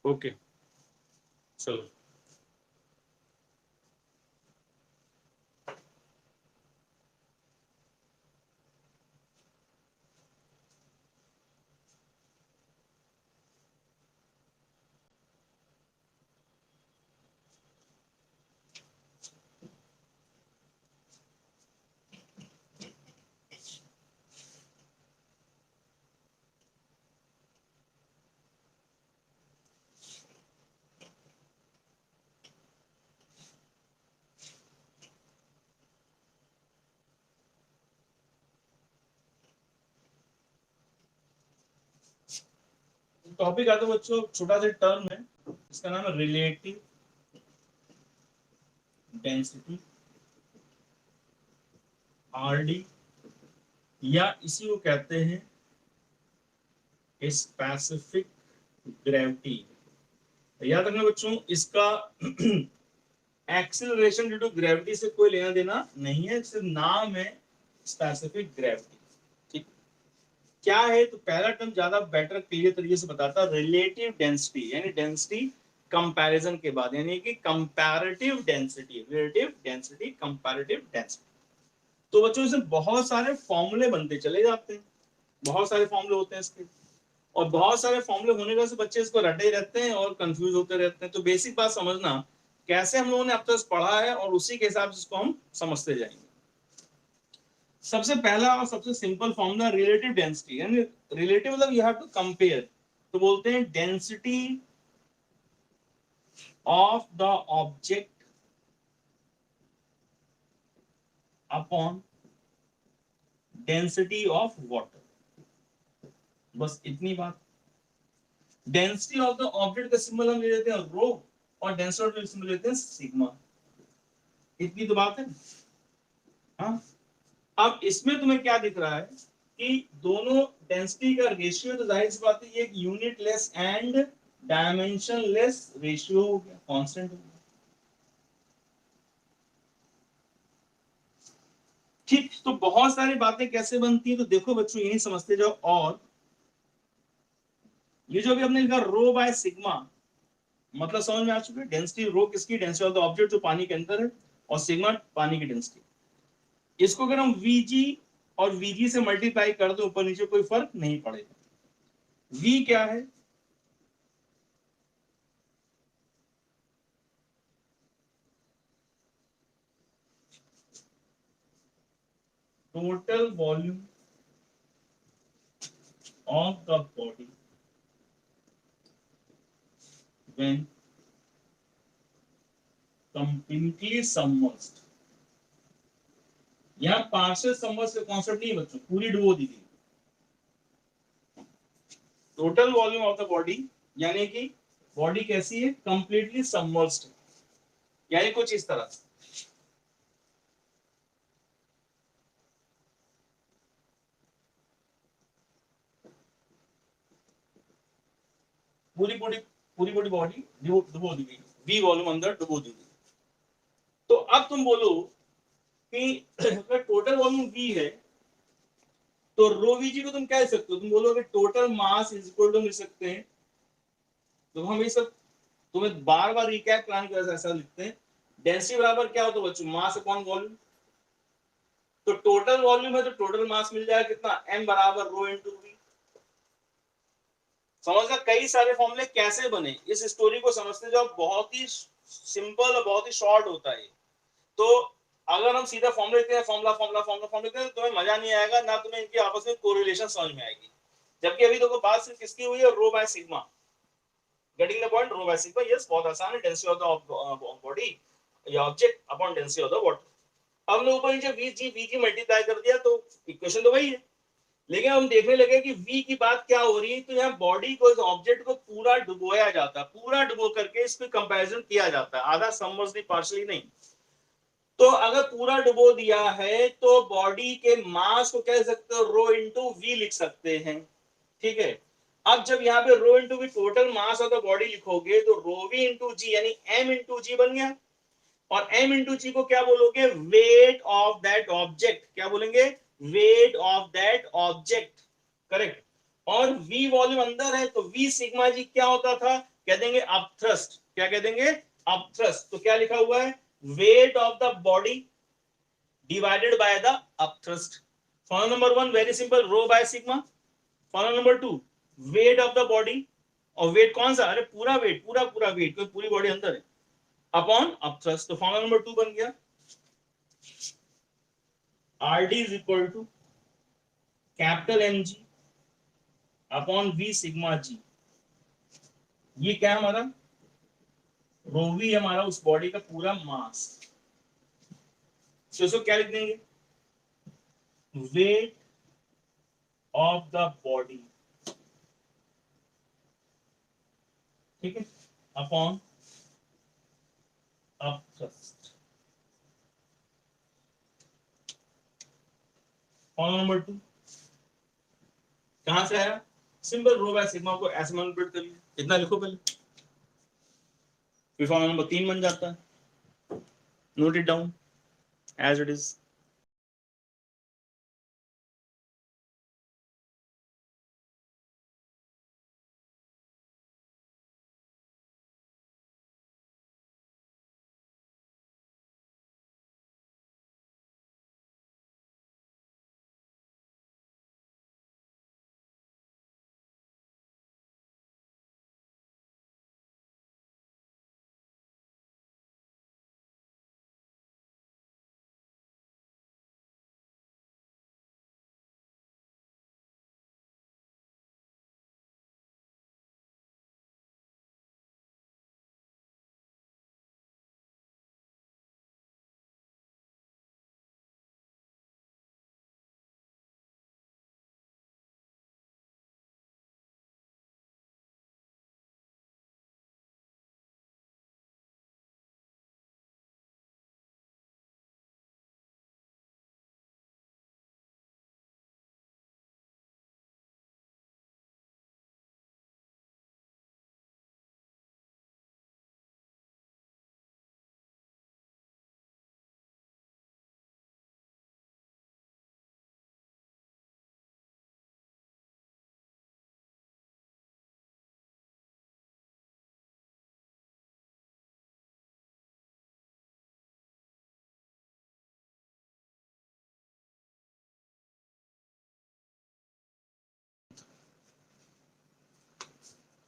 ओके चलो। टॉपिक आता है बच्चों, छोटा सा टर्म है, इसका नाम है रिलेटिव डेंसिटी, आरडी, या इसी को कहते हैं स्पेसिफिक ग्रेविटी। याद रखना बच्चों, इसका एक्सीलरेशन ड्यू टू ग्रेविटी से कोई लेना देना नहीं है, सिर्फ नाम है स्पेसिफिक ग्रेविटी। ठीक, क्या है तो पहला टर्म ज्यादा बेटर क्लियर तरीके से बताता है, रिलेटिव डेंसिटी, यानी डेंसिटी कंपैरिजन के बाद, यानी कि comparative density, relative density, comparative density. तो बच्चों इसमें बहुत सारे फॉर्मूले बनते चले जाते हैं, बहुत सारे फॉर्मूले होते हैं इसके, और बहुत सारे फॉर्मूले होने की वजह से बच्चे इसको रटे रहते हैं और कंफ्यूज होते रहते हैं। तो बेसिक बात समझना, कैसे हम लोगों ने अब तक पढ़ा है और उसी के हिसाब से इसको हम समझते जाएंगे। सबसे पहला और सबसे सिंपल फॉर्मूला रिलेटिव डेंसिटी, यानी रिलेटिव मतलब यू हैव टू कंपेयर। तो बोलते हैं density of the object upon density of water. बस इतनी बात। डेंसिटी ऑफ द ऑब्जेक्ट का सिंबल हम ले लेते हैं रो, और डेंसिटी ऑफ द सिंबल लेते हैं सिग्मा। इतनी तो बात है। हाँ, अब इसमें तुम्हें क्या दिख रहा है कि दोनों डेंसिटी का रेशियो, तो जाहिर सी बात है ये एक unit less and dimension less ratio हो गया, कांस्टेंट हो गया। ठीक, तो बहुत सारी बातें कैसे बनती है तो देखो बच्चों, यही समझते जाओ। और ये जो भी हमने लिखा रो बाय सिग्मा, मतलब समझ में आ चुका है। डेंसिटी रो किसकी, डेंसिटी ऑफ द ऑब्जेक्ट जो पानी के अंदर है, और सिग्मा पानी की डेंसिटी। इसको अगर हम वीजी और वीजी से मल्टीप्लाई कर दो ऊपर नीचे, कोई फर्क नहीं पड़ेगा। वी क्या है, total volume of the body when completely submerged। यहाँ पार्शियल सबमर्ज का कॉन्सेप्ट नहीं बच्चों, पूरी डुबो दी थी। Total volume of the body, यानी कि बॉडी कैसी है, कंप्लीटली सबमर्ज्ड, यानी कुछ इस तरह से। पूरी पूरी पूरी पूरी बॉडी डुबो दी गई, वी वॉल्यूम अंदर डुबो दी गई। तो अब तुम बोलो कि अगर टोटल वॉल्यूम वी है तो रो वी जी को तुम कह सकते हो, तुम बोलोगे total mass is equal to लिख सकते हैं। तो हम ये सब तुम्हें बार बार रिकैप कराने की वजह से ऐसा लिखते हैं। डेंसिटी बराबर क्या होता है बच्चों, मास अपॉन वॉल्यूम। तो टोटल वॉल्यूम है तो टोटल मास मिल जाएगा कितना, m बराबर रो इंटू वी। समझना कई सारे फॉर्मूले कैसे बने, इस स्टोरी को समझते जाओ, बहुत ही सिंपल और बहुत ही शॉर्ट होता है। तो अगर हम सीधा फॉर्मूला लिखते हैं, फॉर्मूला फॉर्मूला फॉर्मूला फॉर्मूला लिखते हैं, तो तुम्हें मजा नहीं आएगा, ना तुम्हें इनकी आपस में कोरिलेशन समझ में आएगी। जबकि अभी देखो बात सिर्फ किसकी हुई है, rho by sigma. Getting the point, rho by sigma, yes बहुत आसान है, डेंसिटी ऑफ द बॉडी या object upon density of the water. अब हमने ऊपर नीचे वी जी मल्टीप्लाई कर दिया तो इक्वेशन तो वही है। लेकिन हम देखने लगे कि v की बात क्या हो रही है, तो यहाँ बॉडी को, इस ऑब्जेक्ट को पूरा डुबोया जाता है, पूरा डुबो करके इस पे कंपैरिजन किया जाता है, आधा सबमर्ज्ड पार्शियली नहीं। तो अगर पूरा डुबो दिया है तो बॉडी के मास को कह सकते हो रो इंटू वी लिख सकते हैं, ठीक है। अब जब यहाँ पे rho into V total mass of the body लिखोगे तो रो वी इंटू जी यानी एम इंटू जी बन गया। और m इंटू जी को क्या बोलोगे, वेट ऑफ दैट ऑब्जेक्ट, क्या बोलेंगे, weight of that object, correct. और v वॉल्यूम अंदर है तो v सिग्मा जी क्या होता था, कह देंगे अपथ्रस्ट, क्या कह देंगे, अपथ्रस्ट। तो क्या लिखा हुआ है, weight of the body divided by the upthrust. Formula number 1 very simple, rho by sigma. Formula number 2 weight of the body, और वेट कौन सा, अरे पूरा वेट, पूरा पूरा वेट, क्योंकि पूरी बॉडी अंदर है, अपॉन अपथ्रस्ट। तो फॉर्मूला नंबर 2 बन गया, R D is equal to capital M G upon V sigma G. ये क्या है हमारा, रोवी है हमारा उस बॉडी का पूरा मास। तो इसको क्या लिख देंगे, वेट ऑफ द बॉडी, ठीक है, अपॉन अपथ्रस्ट। फॉर्मूला नंबर 2 कहां से आया, सिंपल रो बाय सिग्मा को ऐसे मैनिपुलेट कर लिया, इतना लिखो पहले, फिर फॉर्मूला नंबर 3 बन जाता है, note it down as it is.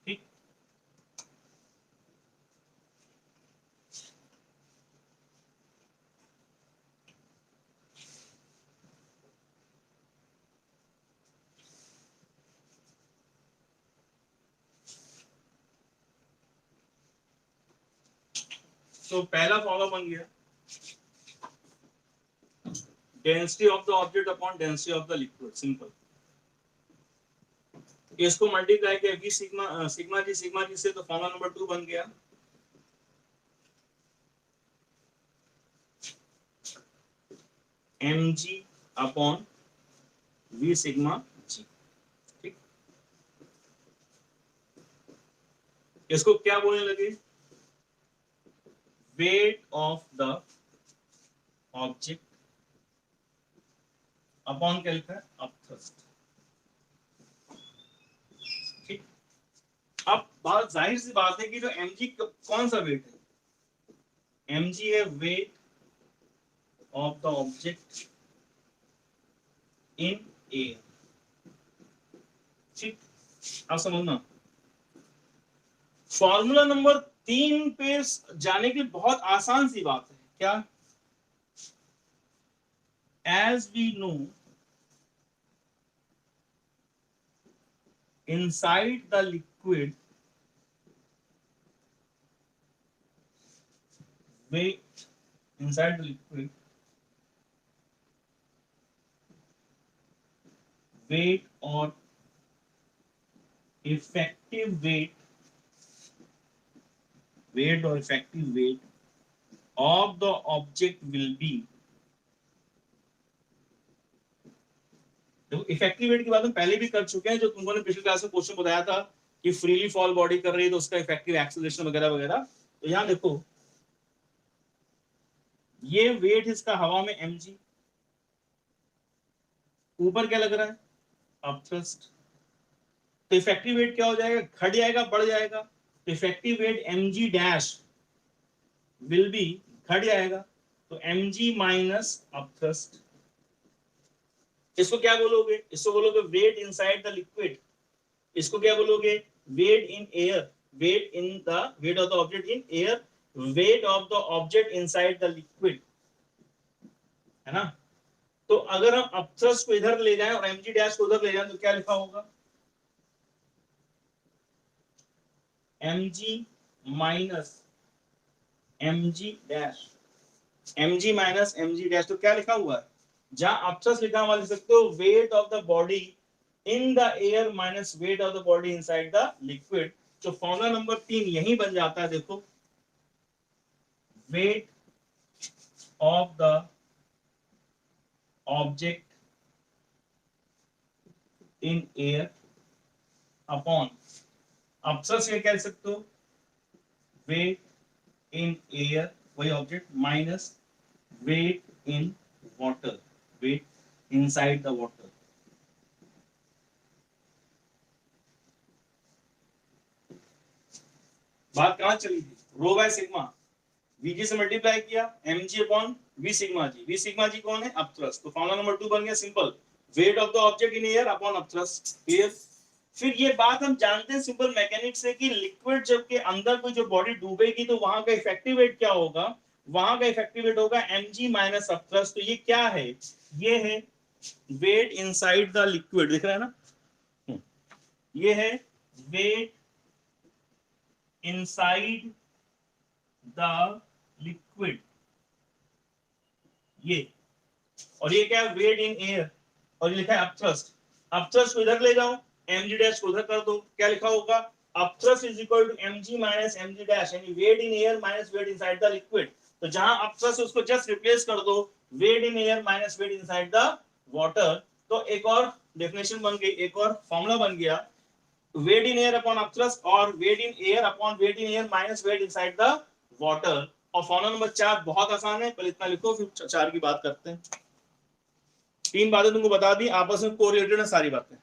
ठीक, तो पहला फॉर्मूला बन गया, density of the object upon density of the liquid, simple. इसको मल्टीप्लाई किया वी सिग्मा सिग्मा जी से, तो फॉर्मूला नंबर 2 बन गया mg upon V sigma g. ठीक, इसको क्या बोलने लगे, weight of the object upon क्या लिखा है, अपथ्रस्ट। ठीक, अब बात जाहिर सी बात है कि जो mg कौन सा वेट है, mg है weight of the object in air. ठीक, अब समझना, फॉर्मूला नंबर 3 पे जाने की बहुत आसान सी बात है, क्या, as we know inside the liquid weight, inside the liquid weight or effective weight or effective weight of the object will be, तो इफेक्टिव वेट की बात हम पहले भी कर चुके हैं, जो तुमको ने पिछली क्लास में क्वेश्चन बताया था कि फ्रीली फॉल बॉडी कर रही है तो उसका इफेक्टिव एक्सेलरेशन वगैरह वगैरह। तो यहां देखो, ये वेट इसका हवा में mg, ऊपर क्या लग रहा है, अपथ्रस्ट। तो इफेक्टिव वेट क्या हो जाएगा, घट जाएगा बढ़ जाएगा, तो effective weight mg dash will be, घट जाएगा, तो mg माइनस अपथ्रस्ट। इसको क्या बोलोगे, इसको बोलोगे वेट इनसाइड द लिक्विड, इसको क्या बोलोगे, weight in air, weight in the weight of the object in air, weight of the object inside the liquid, है ना। तो अगर हम अपथ्रस्ट को इधर ले जाएं और mg डैश को उधर ले जाएं तो क्या लिखा होगा, mg minus mg dash, mg minus mg dash, तो क्या लिखा हुआ है, जहां अपथ्रस्ट लिखा हुआ लिख सकते हो weight of the body in the air minus weight of the body inside the liquid. तो फॉर्मूला नंबर 3 यही बन जाता है, देखो, weight of the object in air upon, upthrust क्या कह सकते हो, वेट इन एयर वही object minus weight in water, weight inside the water. बात कहां चली थी, रो बाय सिग्मा, वीजी से मल्टीप्लाई किया mg upon V sigma g, we sigma जी कौन है, अपथ्रस्ट। तो फॉर्मूला नंबर 2 बन गया simple, wait of the object in air upon upthrust. Clear. फिर ये बात हम जानते हैं सिंपल मैकेनिक्स से कि लिक्विड जब के अंदर कोई जो बॉडी डूबेगी तो वहां का इफेक्टिव वेट क्या होगा, वहां का इफेक्टिव वेट होगा mg माइनस अपथ्रस्ट। तो ये क्या है, ये है वेट इनसाइड द लिक्विड, दिख रहा है ना, ये है वेट इनसाइड द लिक्विड, ये, और ये क्या है, वेट इन एयर, और ये लिखा है अपथ्रस्ट। अपथ्रस्ट को इधर ले जाओ, mg डैश को उधर कर दो, क्या लिखा होगा, upthrust is equal to mg minus mg dash, यानी weight in air minus weight inside the liquid. तो जहां अपथ्रस्ट उसको जस्ट रिप्लेस कर दो, weight in air minus weight inside the water. तो एक और डेफिनेशन बन गई, एक और फॉर्मूला बन गया, weight in air upon upthrust और weight in air upon weight in air minus weight inside the water. और फॉर्मूला नंबर 4 बहुत आसान है, पहले इतना लिखो फिर 4 की बात करते हैं। 3 बातें तुमको बता दी, आपस में कोरिलेटेड है सारी बातें।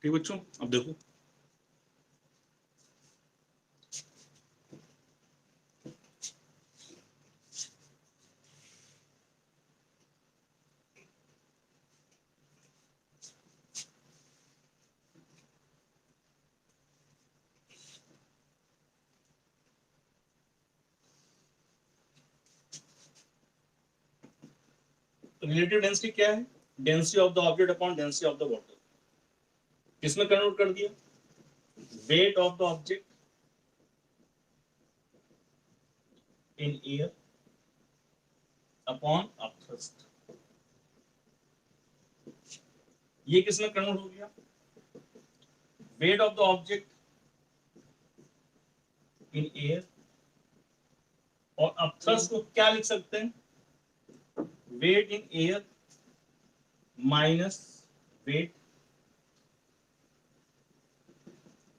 ठीक बच्चों, अब देखो रिलेटिव डेंसिटी क्या है? Density of the object upon density of the water. किसमें कन्वर्ट कर दिया? Weight of the object in air upon upthrust. ये किसमें कन्वर्ट हो गया? Weight of the object in air, और अपथ्रस्ट को क्या लिख सकते हैं? Weight in air minus weight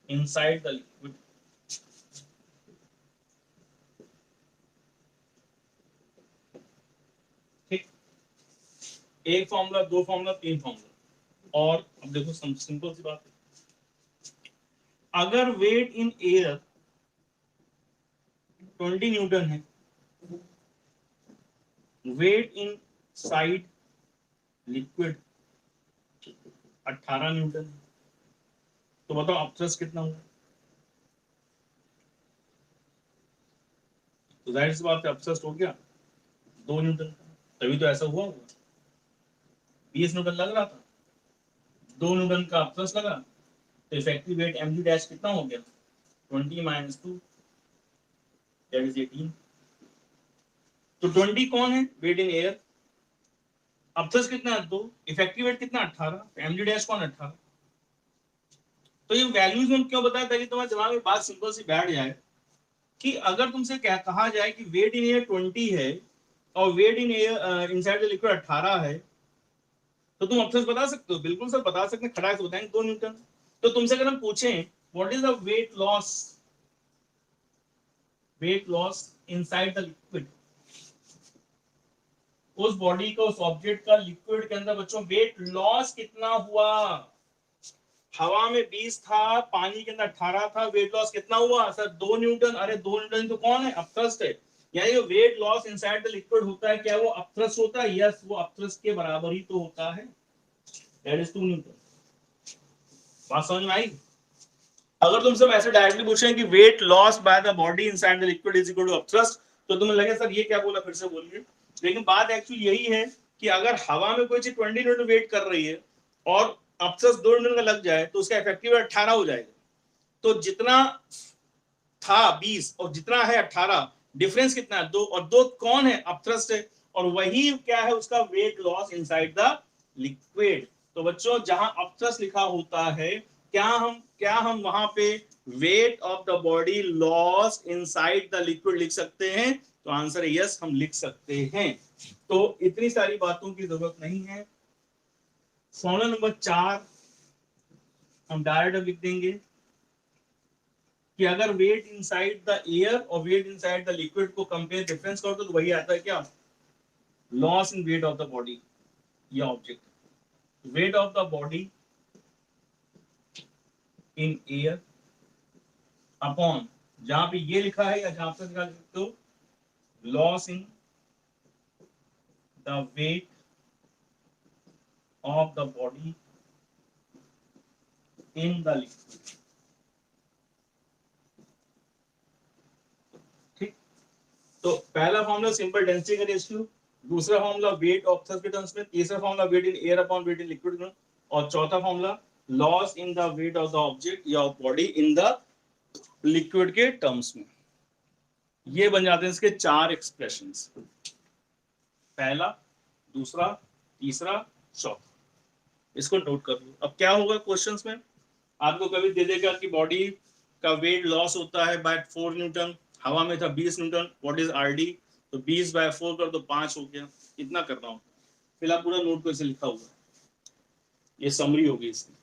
inside the liquid. ठीक, एक फॉर्मूला, दो फॉर्मूला, तीन फॉर्मूला। और अब देखो सिंपल सी बात है, अगर वेट इन एयर 20 न्यूटन है, वेट इन साइड लिक्विड 18 न्यूटन है, तो बताओ अपथ्रस्ट कितना हुआ? तो जाहिर सी बात है अपथ्रस्ट हो गया 2 न्यूटन का, तभी तो ऐसा हुआ होगा। 20 न्यूटन लग रहा था, 2 न्यूटन का अपथ्रस्ट लगा, तो इफेक्टिव वेट mg डैश कितना हो गया? 20 माइनस 2 दैट इज 18। तो 20 कौन है? Wait in air. अपथ्रस्ट कितना है? 2। इफेक्टिव वेट कितना? 18। तो mg डैश कौन? 18। तो ये वैल्यूज में क्यों बताया? ताकि तुम्हारे दिमाग में बात सिंपल सी बैठ जाए कि अगर तुमसे क्या कहा जाए कि वेट इन एयर 20 है और weight in air inside the liquid 18 है, तो तुम अपथ्रस्ट बता सकते हो? बिल्कुल सर बता सकते हैं, खड़ा से बताएंगे 2 न्यूटन। तो तुमसे अगर हम पूछें what is the weight loss inside the liquid, उस बॉडी का, उस ऑब्जेक्ट का लिक्विड के अंदर बच्चों वेट लॉस कितना हुआ? हवा में 20 था, पानी के अंदर 18 था, वेट लॉस कितना हुआ सर? 2 न्यूटन। अरे 2 न्यूटन तो कौन है? अपथ्रस्ट है। यानी जो weight loss inside the liquid होता है, क्या वो अपथ्रस्ट होता है? यस, वो अपथ्रस्ट के बराबर ही तो होता है, दैट इज 2 न्यूटन। बात समझ में आई? अगर तुमसे ऐसे डायरेक्टली पूछें कि weight loss by the body inside the liquid is equal to upthrust, तो तुम्हें लगे सर ये क्या बोला, फिर से बोलिए। लेकिन बात एक्चुअली यही है कि अगर हवा में कोई चीज 20 न्यूटन वेट कर रही है और अपथ्रस्ट 2 न्यूटन का लग जाए, तो उसका इफेक्टिव 18 हो जाएगा। तो जितना था 20 और जितना है 18, डिफरेंस कितना है? 2। और 2 कौन है? अपथ्रस्ट है। और वही क्या है? उसका weight loss inside the liquid. तो बच्चों जहां अपथ्रस्ट लिखा होता है, क्या हम वहां पे wait of the body loss inside the liquid लिख सकते हैं? तो आंसर है यस, हम लिख सकते हैं। तो इतनी सारी बातों की जरूरत नहीं है। फॉर्मूला नंबर 4 हम डायरेक्ट लिख देंगे कि अगर वेट इनसाइड द एयर और वेट इनसाइड द लिक्विड को कंपेयर, डिफरेंस करो, तो वही आता है क्या? Loss in weight of the body या object. Weight of the body in air upon, जहां पे ये लिखा है या जहां पे लिखा सकते हो, loss in the weight of the body in the liquid. ठीक, तो पहला फॉर्मूला सिंपल डेंसिटी का रेशियो, दूसरा फॉर्मूला वेट ऑफ के टर्म्स में, तीसरा formula wait in air upon weight in liquid में, और चौथा formula loss in the weight of the object या बॉडी इन द लिक्विड के टर्म्स में। ये बन जाते हैं इसके 4 एक्सप्रेशंस, पहला, दूसरा, तीसरा, चौथा। इसको नोट कर लो। अब क्या होगा क्वेश्चंस में, आपको कभी दे देगा कि बॉडी का वेट लॉस होता है बाय 4 न्यूटन, हवा में था 20 न्यूटन, व्हाट इज आरडी? तो 20 बाय 4 कर दो, 5 हो गया। इतना कर रहा हूँ, फिलहाल पूरा नोट को ऐसे लिखा हुआ है, ये समरी होगी इसकी।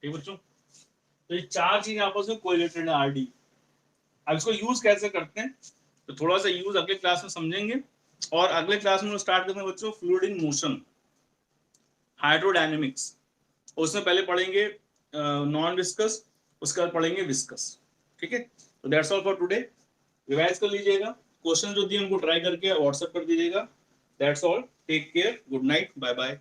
ठीक बच्चों, तो ये चार चीजें आपस में कोरिलेटेड है आरडी। अब इसको यूज कैसे करते हैं तो थोड़ा सा यूज अगले क्लास में समझेंगे, और अगले क्लास में स्टार्ट करते हैं बच्चों फ्लूइड इन मोशन, हाइड्रोडायनेमिक्स। उसमें पहले पढ़ेंगे नॉन विस्कस, उसके बाद पढ़ेंगे विस्कस। ठीक है, तो that's all for today. Revise कर लीजिएगा, क्वेश्चन जो दिए उनको ट्राई करके व्हाट्सएप कर दीजिएगा। That's all, take care, good night, bye bye.